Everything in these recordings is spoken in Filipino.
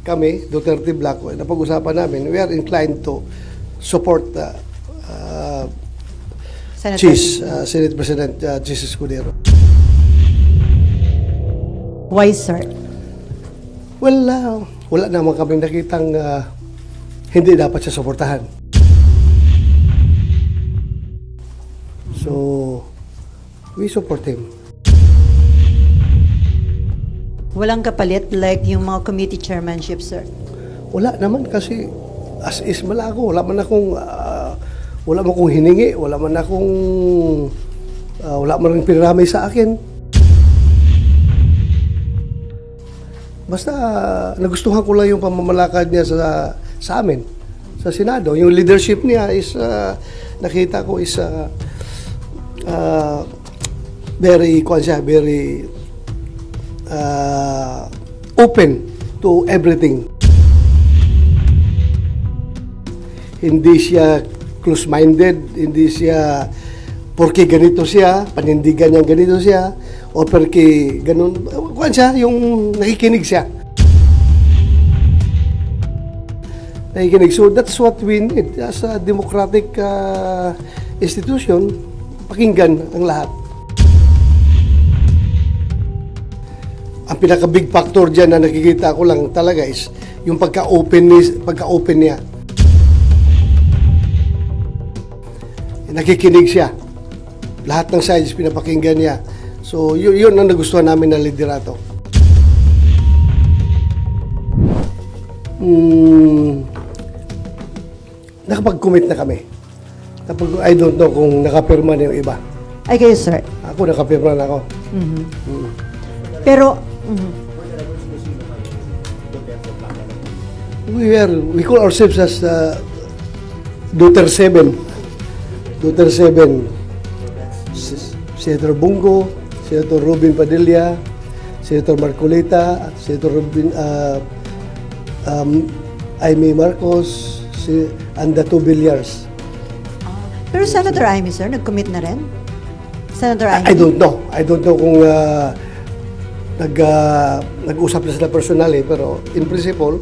kami, Duterte Black, napag-usapan namin, we are inclined to support Senate President Chis Escudero. Why, sir? Well, wala naman kaming nakitang hindi dapat siya suportahan. So, we support him. Walang kapalit like yung mga committee chairmanship, sir? Wala naman kasi as is malago. Wala man akong hiningi, wala man rin pinaramay sa akin. Basta nagustuhan ko lang yung pamamalakad niya sa amin, sa Senado. Yung leadership niya is, nakita ko is very open to everything. Hindi siya close-minded, hindi siya porque ganito siya, panindigan niya ganito siya, o porque ganun, kuwan siya, yung nakikinig siya. Nakikinig. So that's what we need as a democratic institution, pakinggan ang lahat. Ang pinaka-big factor dyan na nakikita ko lang talaga is yung pagka-open niya. Nakikinig siya. Lahat ng sides pinapakinggan niya. So, yun ang nagustuhan namin na liderato. Nakapag-commit na kami. I don't know kung nakapirma na yung iba. Ay, kayo, sir? Ako, nakapirma na ako. Pero, we call ourselves as Duterte 7. Duterte 7. Senator Bungo, Senator Robin Padilla, Senator Marcolita, Senator Aimee Marcos, and the 2 Villar. pero Senator Aimee, sir, nag-commit na rin? Senator Aimee? I don't know kung nag-usap na sila personally, pero in principle,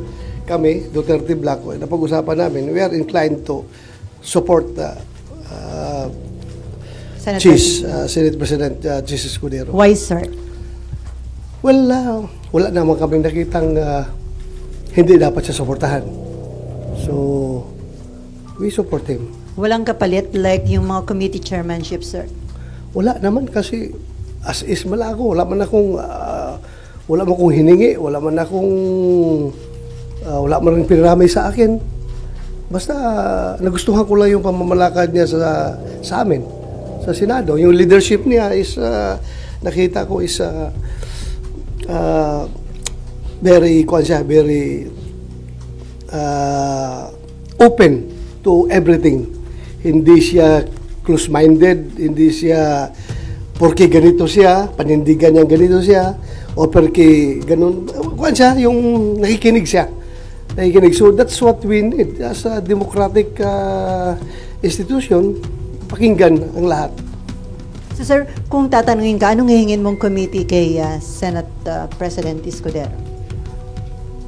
kami, Duterte Black, napag-usapan namin, we are inclined to support Senate President Chis Escudero. Why, sir? Well, wala naman kaming nakitang hindi dapat siya suportahan. So, we support him. Walang kapalit like yung mga committee chairmanship, sir? Wala naman kasi as is malago. Wala man akong hiningi, wala man rin pinaramay sa akin. Basta nagustuhan ko lang yung pamamalakad niya sa amin, sa Senado. Yung leadership niya is, nakita ko is very open to everything. Hindi siya close-minded, hindi siya porque ganito siya, panindigan niya ganito siya, o porque ganun, kuwan siya, yung nakikinig siya. So that's what we need as a democratic institution, pakinggan ang lahat. So, sir, kung tatanungin ka, anong hihingin mong committee kay Senate President Escudero?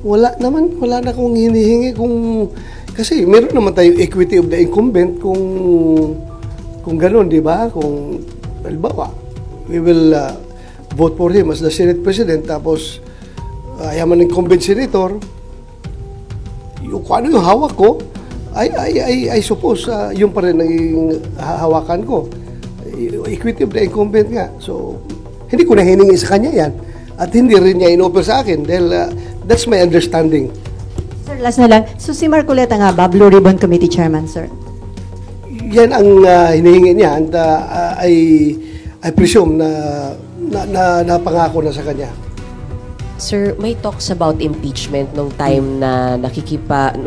Wala na akong hinihingi kasi meron naman tayong equity of the incumbent kung gano'n, di ba? Kung, halimbawa, we will vote for him as the Senate President, tapos yaman ng incumbent senator, kung ano yung hawak ko, I suppose yun pa rin naging hawakan ko. Equity of the incumbent nga. So, hindi ko na hiningi sa kanya yan. At hindi rin niya in-offer sa akin dahil that's my understanding. Sir, last na lang. So, si Marcolita nga ba, Blue Ribbon Committee Chairman, sir? Yan ang hinihingi niya. And I presume na napangako na sa kanya. Sir, may talks about impeachment nung time na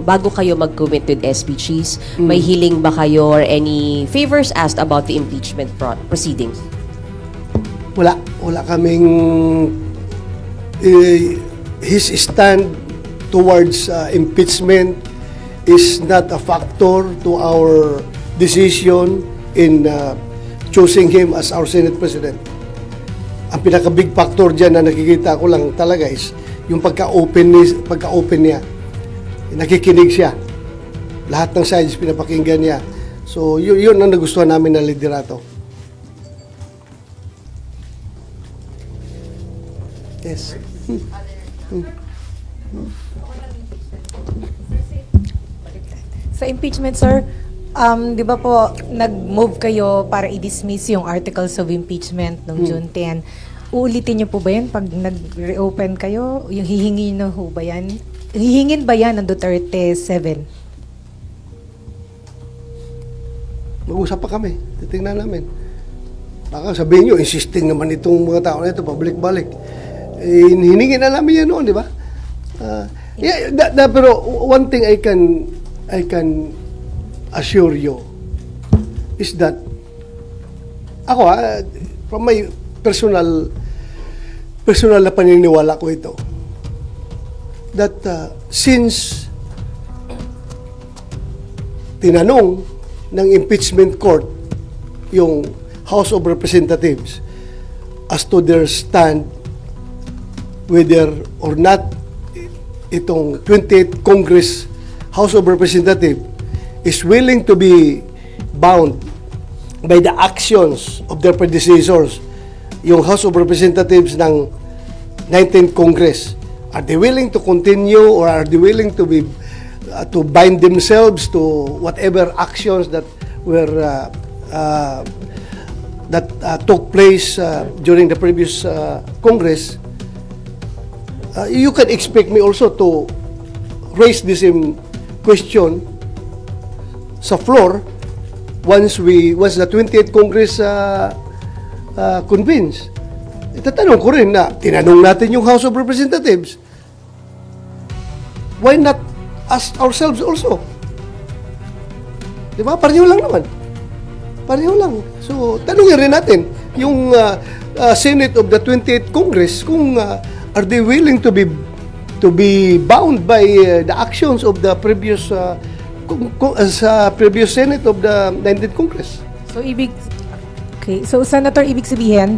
bago kayo mag-commit with SPGs, may hiling ba kayo or any favors asked about the impeachment proceedings? Wala kaming his stand towards impeachment is not a factor to our decision in choosing him as our Senate President. Ang pinaka-big factor dyan na nakikita ko lang talaga is yung pagka-open niya. Nakikinig siya. Lahat ng sides pinapakinggan niya. So, yun ang nagustuhan namin na liderato. Yes. Sa impeachment, sir, di ba po, nag-move kayo para i-dismiss yung articles of impeachment noong June 10. Uulitin niyo po ba yan pag nag-reopen kayo? Yung hihingin na ho ba yan? Hihingin ba yan ng Duterte 7? Mag-usap pa kami. Titingnan namin. Baka sabihin nyo, insisting naman itong mga tao na ito, pabalik-balik. Hiningin na namin yan noon, di ba? Pero one thing I can assure you is that ako from my personal na paniniwala ko ito, that since tinanong ng impeachment court yung House of Representatives as to their stand whether or not itong 28th Congress House of Representatives is willing to be bound by the actions of their predecessors, yung House of Representatives ng 19th Congress, are they willing to continue or are they willing to be to bind themselves to whatever actions that were took place during the previous Congress? You can expect me also to raise this question sa floor once the 28th Congress convenes. Itatanong ko rin na tinanong natin yung House of Representatives. Why not ask ourselves also? Di ba? Pareho lang naman. Pareho lang. So, tanongin rin natin yung Senate of the 28th Congress kung are they willing to be bound by the actions of the previous previous Senate of the 19th Congress. So Senator, ibig sabihin,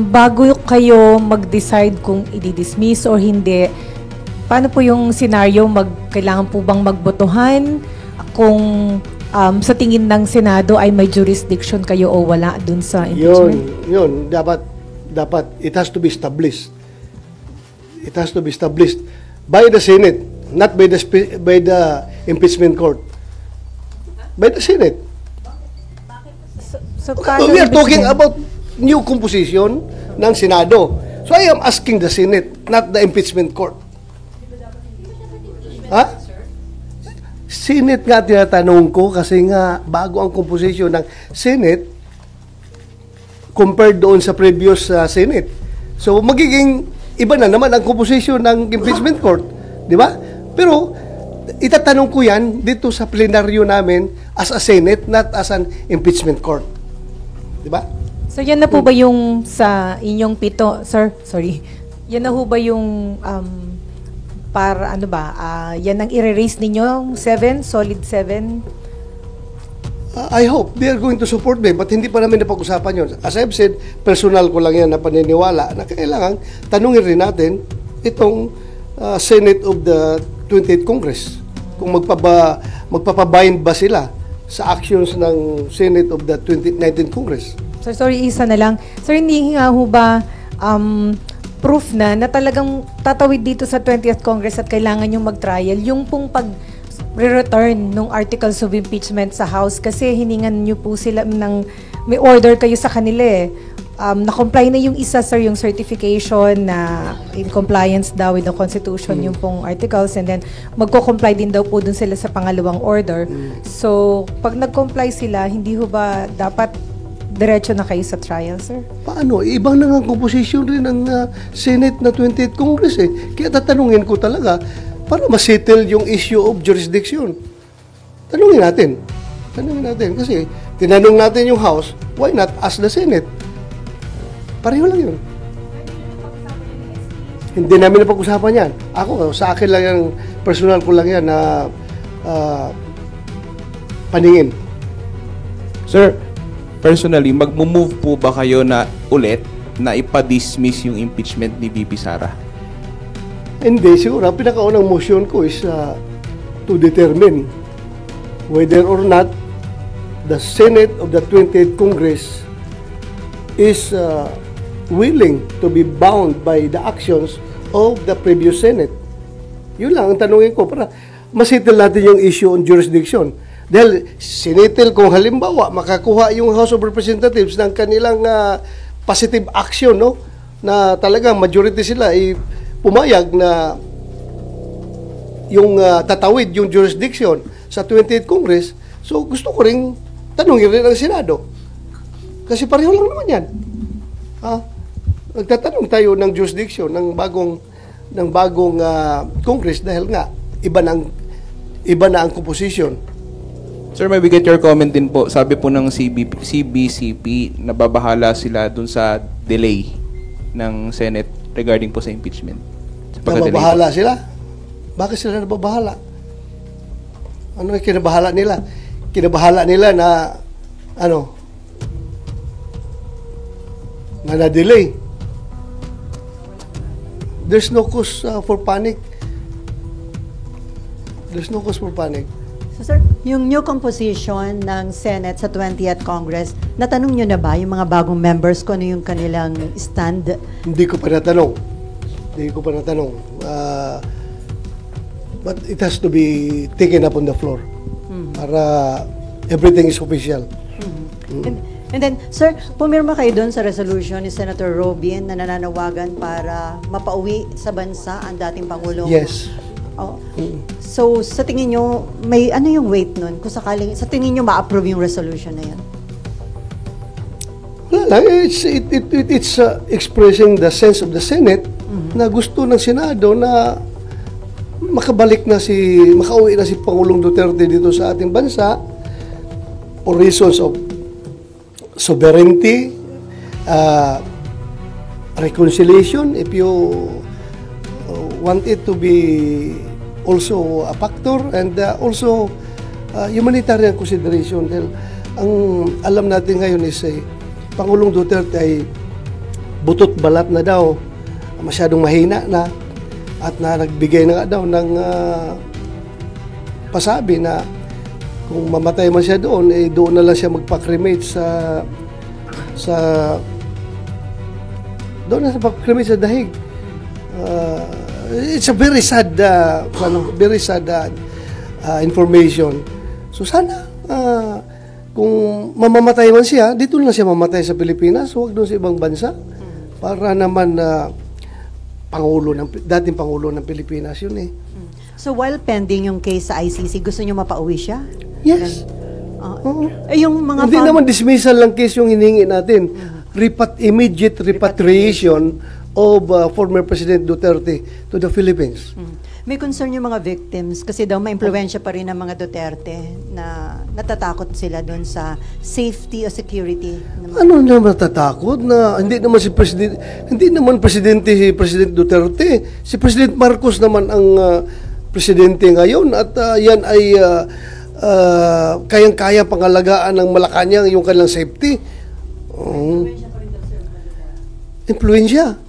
bago kayo mag-decide kung i-dismiss or hindi, paano po yung scenario? Kailangan po bang magbotohan kung sa tingin ng Senado ay may jurisdiction kayo o wala dun sa impeachment? Yun. Dapat it has to be established. It has to be established by the Senate, not by the impeachment court. By the Senate. So We are talking about new composition ng Senado. So I am asking the Senate, not the impeachment court. Ha? Senate nga tinatanong ko kasi nga bago ang composition ng Senate compared doon sa previous Senate. So magiging iba na naman ang composition ng impeachment court, di ba? Pero itatanong ko yan dito sa plenaryo namin as a Senate, not as an impeachment court. Di ba? So yan na po ba yung sa inyong pito, sir? Sorry. Yan na po ba yung para ano ba? Yan ang i-raise ninyo? 7? Solid 7? I hope they are going to support me, but hindi pa namin napag-usapan yun. As I've said, personal ko lang yan na paniniwala na kailangan tanungin rin natin itong Senate of the 28th Congress kung magpapabind ba sila sa actions ng Senate of the 19th Congress. So sorry, isa na lang. Sir, hindi nga ho ba proof na talagang tatawid dito sa 20th Congress at kailangan yung mag-trial yung pong pag-return ng articles of impeachment sa House kasi hiningan nyo po sila may order kayo sa kanila eh. Na-comply na yung isa, sir, yung certification na in compliance daw with the Constitution yung pong articles and then magko-comply din daw po dun sila sa pangalawang order. So, pag nag-comply sila, hindi ho ba dapat diretso na kayo sa trial, sir? Paano? Ibang na nga composition rin ng Senate na 28th Congress eh. Kaya tatanungin ko talaga para ma-settle yung issue of jurisdiction. Tanungin natin. Kasi tinanong natin yung House, why not ask the Senate? Pareho lang yun. Hindi namin napag-usapan yan. Ako, sa akin lang yan, personal ko lang yan na paningin. Sir, personally, mag-move po ba kayo na ulit na ipa-dismiss yung impeachment ni VP Sara? Hindi, siguro, ang pinakaunang motion ko is to determine whether or not the Senate of the 20th Congress is willing to be bound by the actions of the previous Senate. Yun lang ang tanungin ko para masettle natin yung issue on jurisdiction. Dahil sinitil kung halimbawa makakuha yung House of Representatives ng kanilang positive action, no? Na talagang majority sila ay pumayag na yung tatawid yung jurisdiction sa 20th Congress. So gusto ko ring tanungin rin ang Senado. Kasi pareho lang naman yan. Nagtatanong tayo ng jurisdiction ng bagong Congress dahil nga iba na ang composition. Sir, may we get your comment din po. Sabi po ng CBCP, nababahala sila dun sa delay ng Senate regarding po sa impeachment. Sa pagka-delay Nababahala sila? Bakit sila nababahala? Ano yung kinabahala nila? Kinabahala nila na na-delay. There's no cause for panic. There's no cause for panic. So sir, yung new composition ng Senate sa 20th Congress, natanong nyo na ba yung mga bagong members ko ano yung kanilang stand? Hindi ko pa natanong. But it has to be taken up on the floor para everything is official. And then, sir, pumirma kayo doon sa resolution ni Senator Robin na nananawagan para mapauwi sa bansa ang dating Pangulong. Yes. So, sa tingin nyo, may ano yung weight nun? Kung sakaling, sa tingin nyo ma-approve yung resolution na yan? Wala lang. It's expressing the sense of the Senate na gusto ng Senado na makauwi na si Pangulong Duterte dito sa ating bansa for reasons of sovereignty, reconciliation, if you want it to be also a factor, and also humanitarian consideration. Dahil ang alam natin ngayon is Pangulong Duterte ay butot balat na daw, masyadong mahina na, at nagbigay na nga daw ng pasabi na kung mamatay man siya doon, doon na lang siya magpa-cremate sa dahig. It's a very sad information. So sana kung mamamatay man siya, dito lang siya mamatay sa Pilipinas, huwag doon sa ibang bansa para naman dating Pangulo ng Pilipinas yun eh. So, while pending yung case sa ICC, gusto nyo mapauwi siya? Yes. Yung mga Hindi naman dismissal lang case yung hinihingi natin. Immediate repatriation of former President Duterte to the Philippines. May concern yung mga victims kasi daw ma-impluwensya pa rin ng mga Duterte na natatakot sila doon sa safety o security. Ano naman natatakot na hindi naman presidente si President Duterte. Si President Marcos naman ang presidente ngayon at yan ay kayang-kaya pangalagaan ng Malacanang yung kanilang safety. Impluensya.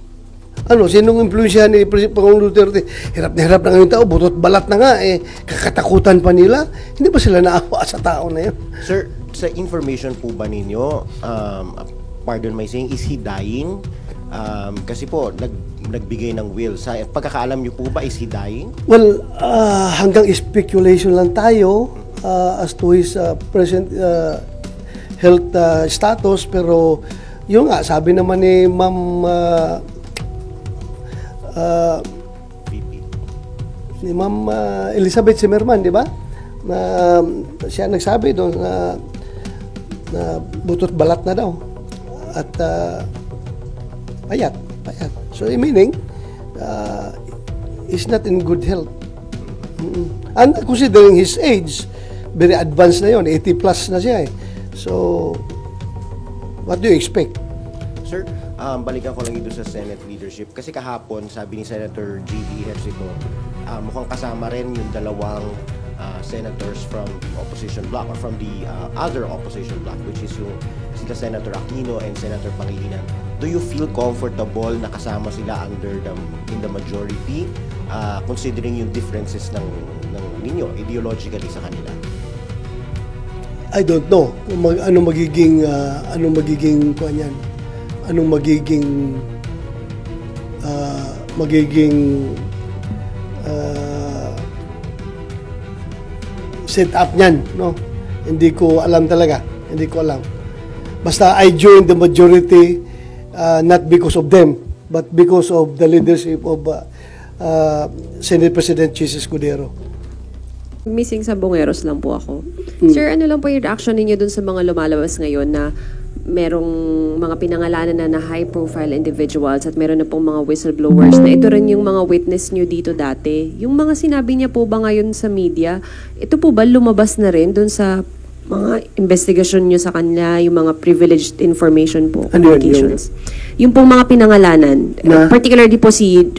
Sinong impluensya ni Pangulong Duterte? Hirap na ngayon tao, butot balat na nga kakatakutan pa nila. Hindi ba sila naawa sa tao na yun? Sir, sa information po ba ninyo, pardon my saying, is he dying? Kasi po, nagbigay ng will. Sa pagkakaalam niyo po ba, is he dying? Well, hanggang speculation lang tayo as to his present health status, pero yun nga, sabi naman ni Ma'am ni Ma'am Elizabeth Zimmerman, di ba? Na siya nagsabi doon na butot balat na daw. At payat. So, meaning, he's not in good health. And considering his age, very advanced na yon, 80 plus na siya eh. So, what do you expect? Sir, balikan ko lang ito sa Senate leadership. Kasi kahapon, sabi ni Senator J.V. Ejercito, mukhang kasama rin yung dalawang senators from the opposition bloc or from the other opposition bloc, which is yung sila Senator Aquino and Senator Pangilinan. Do you feel comfortable na kasama sila in the majority? considering yung differences ng ninyo ideologically sa kanila? I don't know kung anong magiging kuan yan. Anong magiging set up niyan, no? Hindi ko alam talaga. Hindi ko alam. Basta I joined the majority not because of them, but because of the leadership of Senate President Chis Escudero. Missing sa Bongeros lang po ako. Sir, ano lang po yung reaction ninyo dun sa mga lumalabas ngayon na merong mga pinangalanan na high-profile individuals at meron na pong mga whistleblowers na ito rin yung mga witness nyo dito dati. Yung mga sinabi niya po ba ngayon sa media, ito po ba lumabas na rin dun sa mga investigasyon nyo sa kanila, yung mga privileged information po, communications? Yung pong mga pinangalanan, particularly po si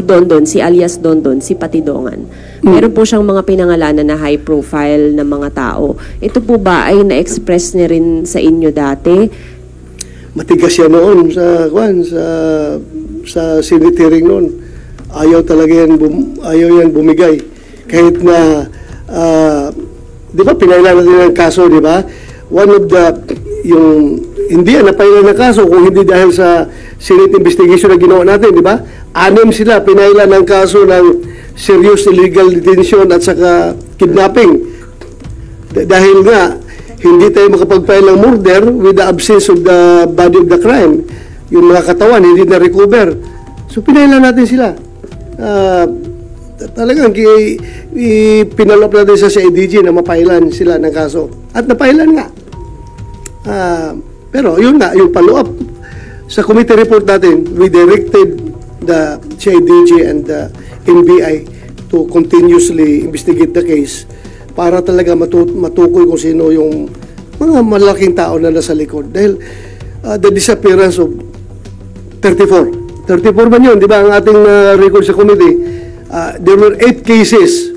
Dondon, si alias Dondon, si Patidongan. Meron po siyang mga pinangalanan na high profile na mga tao. Ito po ba ay na-express niya rin sa inyo dati? Matigas yan noon sa Senate hearing noon. Ayaw yan bumigay. Kahit na di ba pinailan natin ang kaso, di ba? One of the hindi napailan ng kaso kung hindi dahil sa Senate investigation na ginawa natin, di ba? 6 sila pinailan ng kaso ng serious illegal detention at saka kidnapping. Dahil nga, hindi tayo makapag-file ng murder with the absence of the body of the crime. Yung mga katawan, hindi na-recover. So, pinailan natin sila. Talagang pinalop natin sa CIDG na mapailan sila ng kaso. At napailan nga. Pero, yun nga, yung follow-up. Sa committee report natin, we directed the CIDG and the NBI to continuously investigate the case para talaga matukoy kung sino yung mga malaking tao na nasa likod. Dahil the disappearance of 34 man yun, di ba, ang ating record sa committee, there were 8 cases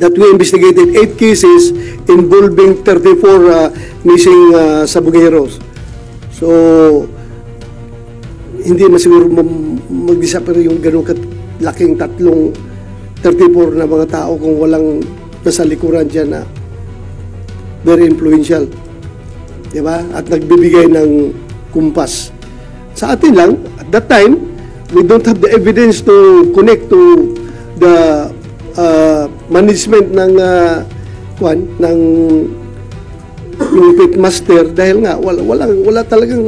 that we investigated, 8 cases involving 34 missing Sabugueros. So, hindi na siguro mag-disappear yung ganun laking 34 na mga tao kung walang nasa likuran dyan na very influential. Diba? At nagbibigay ng kumpas. Sa atin lang, at that time, we don't have the evidence to connect to the management ng yung pitmaster dahil nga wala talagang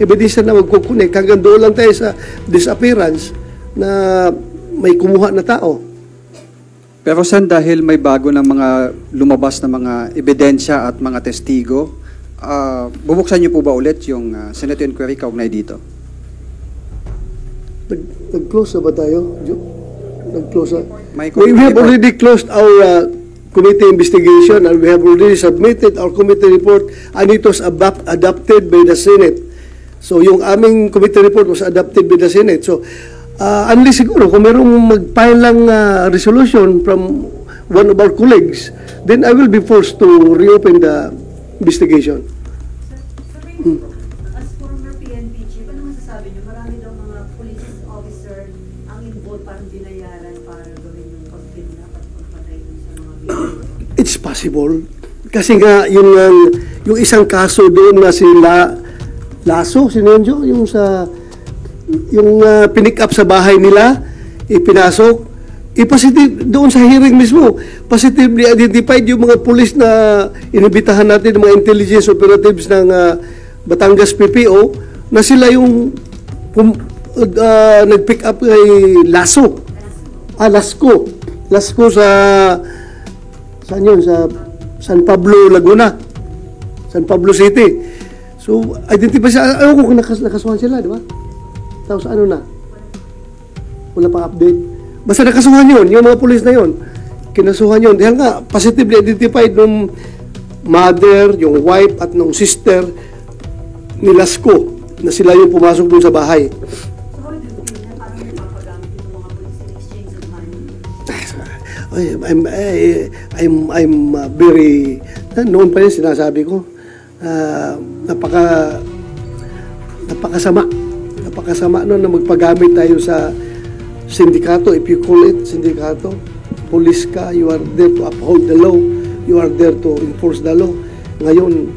ebidensya na magkukunik. Hanggang doon lang tayo sa disappearance na may kumuha na tao. Pero Sen, dahil may bago ng mga lumabas na mga ebidensya at mga testigo, bubuksan niyo po ba ulit yung Senate inquiry kaugnay dito? Nag-close na ba tayo, Joe? Nag-close na? We We have already closed our committee investigation and we have already submitted our committee report and it was adopted by the Senate. So, yung aming committee report was adopted by the Senate. So, unless siguro, kung merong mag-file lang resolution from one of our colleagues, then I will be forced to reopen the investigation. As former PNP chief, ano masasabi niyo? Marami daw mga police officer ang involved, parang binayaran para gawin yung pag-kidnap at pagpatay sa mga video. It's possible. Kasi nga, yung isang kaso doon na sila Lasso, sino yun, Joe? Yung pinick up sa bahay nila, ipinasok, positive doon sa hearing mismo, positively identified yung mga pulis na inibitahan natin, ng mga intelligence operatives ng Batangas PPO, na sila yung nag-pick up kay Lasso. Lasco sa saan yun? Sa San Pablo, Laguna. San Pablo City. So, identify siya. Ayaw ko kung nakasuhan sila, di ba? Tapos ano na? Wala pang update. Basta nakasuhan yun, yung mga pulis na yun. Kinasuhan yun. Dahil nga, positively identified nung mother, yung wife, at nung sister ni Lasco na sila yung pumasok dun sa bahay. So, how do you feel na parang napapagamit yung mga police in exchange of money? I'm very, noon pa yun sinasabi ko, napakasama noon na magpagamit tayo sa sindikato, if you call it sindikato, police ka, you are there to uphold the law, you are there to enforce the law. Ngayon,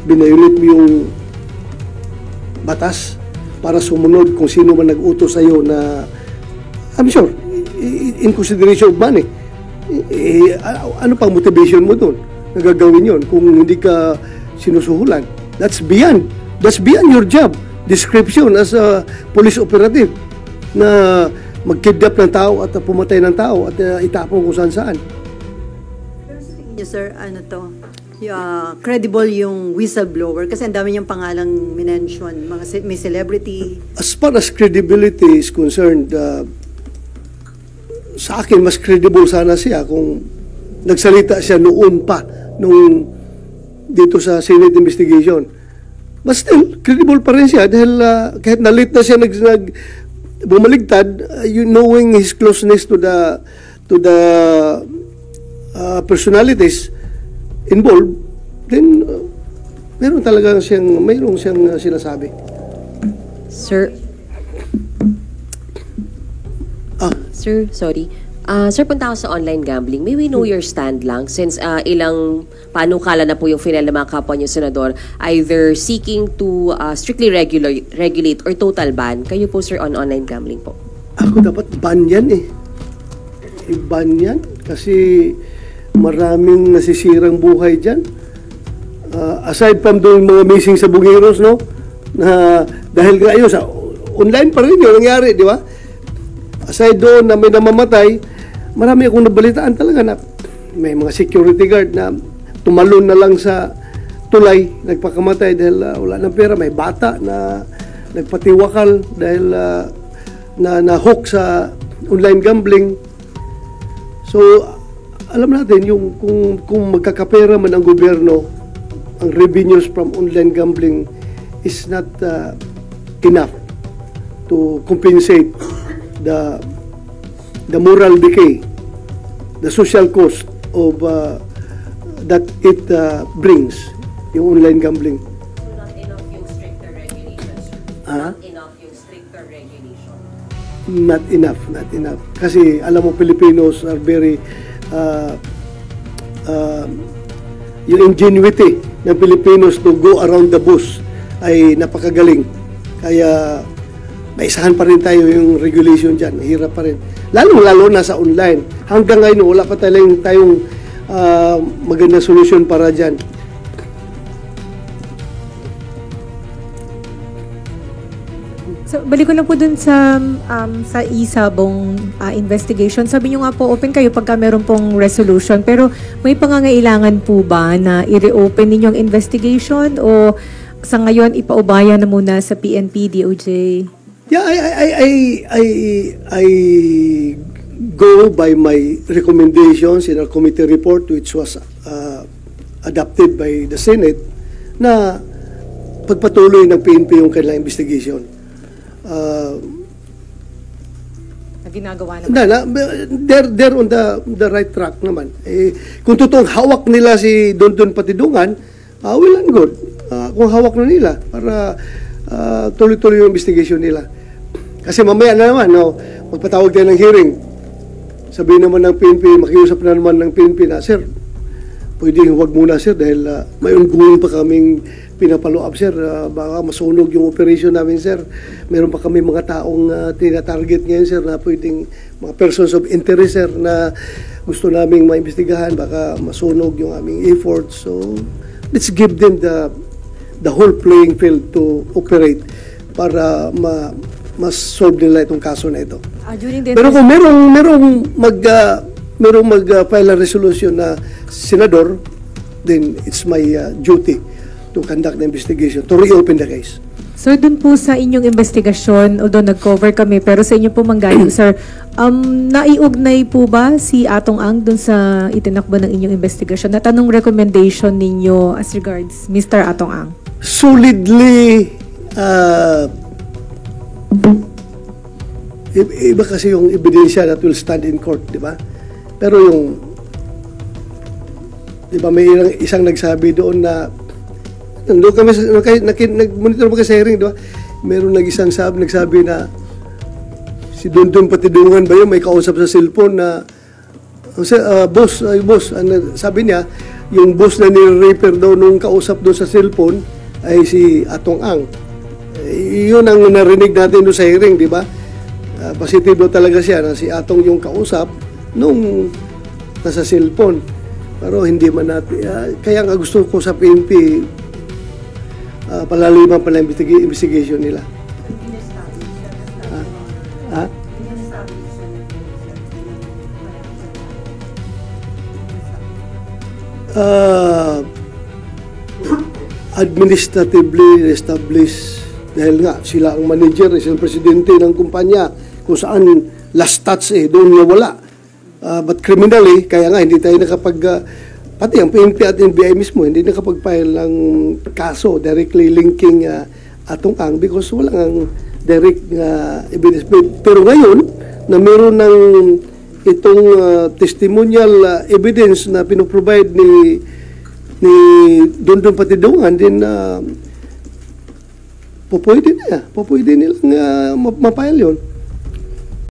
binayulit mo yung batas para sumunod kung sino man nag-utos sa'yo na, I'm sure, in consideration of money. Ano pang motivation mo doon? Nagagawin yun kung hindi ka sinusuhulan. That's beyond your job description as a police operative na mag-kidnap ng tao at pumatay ng tao at itapon kung saan-saan. Pero sa tingin niyo, sir, credible yung whistleblower kasi ang dami niyang pangalang minention, may celebrity. As far as credibility is concerned, sa akin, mas credible sana siya kung nagsalita siya noon pa, nung dito sa Senate investigation. But still, credible pa rin siya dahil kahit na-late na siya bumaligtad, knowing his closeness to the personalities involved, then mayroon siyang sinasabi. Sir, sorry. Sir, punta ako sa online gambling. May we know your stand lang since ilang panukala na po yung final ng mga kapwa niyo, Senador, either seeking to strictly regulate or total ban. Kayo po, sir, on online gambling po. Ako dapat ban yan eh. I-ban yan kasi maraming nasisirang buhay dyan. Aside from doing mga missing sa Bugueros, no? Na dahil ngayon sa online pa rin yung nangyari, di ba? Aside doon na may namamatay, marami akong nabalitaan talaga na may mga security guard na tumalon na lang sa tulay, nagpakamatay dahil wala ng pera. May bata na nagpatiwakal dahil na-hook sa online gambling. So, alam natin, yung kung magkakapera man ang gobyerno, ang revenues from online gambling is not enough to compensate the moral decay, the social cost of that it brings, yung online gambling. So not enough yung stricter regulations, sir? Not enough yung stricter regulation? Not enough. Kasi alam mo, Filipinos are very yung ingenuity ng Filipinos to go around the bush ay napakagaling. Kaya maisahan pa rin tayo yung regulation dyan. Hirap pa rin. Lalo na sa online. Hanggang ngayon, wala pa tayong magandang solusyon para dyan. So, balik ko lang po dun sa isabong investigation. Sabi nyo nga po, open kayo pagka meron pong resolution. Pero may pangangailangan po ba na i-reopen ninyong investigation o sa ngayon ipaubaya na muna sa PNP, DOJ? Yeah, I go by my recommendations in our committee report which was adopted by the Senate na pagpatuloy ng PNP yung kanilang investigation. Ginagawa naman. They're on the right track naman. Kung totoong hawak nila si Don Patidungan, well and good. Kung hawak na nila para tuloy-tuloy yung investigation nila. Kasi mamaya na naman, magpatawag tayo ng hearing. Sabihin naman ng PNP, makiusap na naman ng PNP na, sir, pwedeng huwag muna, sir, dahil may ongoing pa kaming pinapalo up, sir. Baka masunog yung operation namin, sir. Meron pa kami mga taong tina-target ngayon, sir, na pwedeng mga persons of interest, sir, na gusto naming maimbestigahan. Baka masunog yung aming efforts. So, let's give them the whole playing field to operate para mas-solve nila itong kaso na ito. Pero kung merong mag-file a resolution na senador, then it's my duty to conduct the investigation, to reopen the case. So, dun po sa inyong investigasyon, although nag-cover kami, pero sa inyo po manggaling, sir, naiugnay po ba si Atong Ang dun sa itinakbo ng inyong investigasyon? At anong recommendation ninyo as regards Mr. Atong Ang? Solidly, iba kasi yung ebidensya that will stand in court, di ba? Pero yung, di ba, may isang nagsabi doon na, nandun kami, nag-monitor mo kasi hearing, di ba? Meron nagsabi na, Si Dundun Patidungan ba yun, may kausap sa cellphone na, boss, sabi niya, yung boss na ni-repair daw nung kausap doon sa cellphone ay si Atong Ang. Yun ang narinig natin doon sa hearing, di ba? Positibo talaga siya na si Atong yung kausap nung nasa cellphone. Pero hindi man natin, kaya nga gusto ko sa PNP, palaliman pala investigation nila. Ha? Administratively established dahil nga sila ang manager, sila ang presidente ng kumpanya kung saan last touch doon nga wala. But criminally, kaya nga hindi tayo nakapag pati ang PNP at NBI mismo hindi nakapag-file ng kaso directly linking Atong Ang because wala ang direct evidence. Pero ngayon na meron ng itong testimonial evidence na pinoprovide ni Dundun Patidungan, din pwede nilang mapile yun.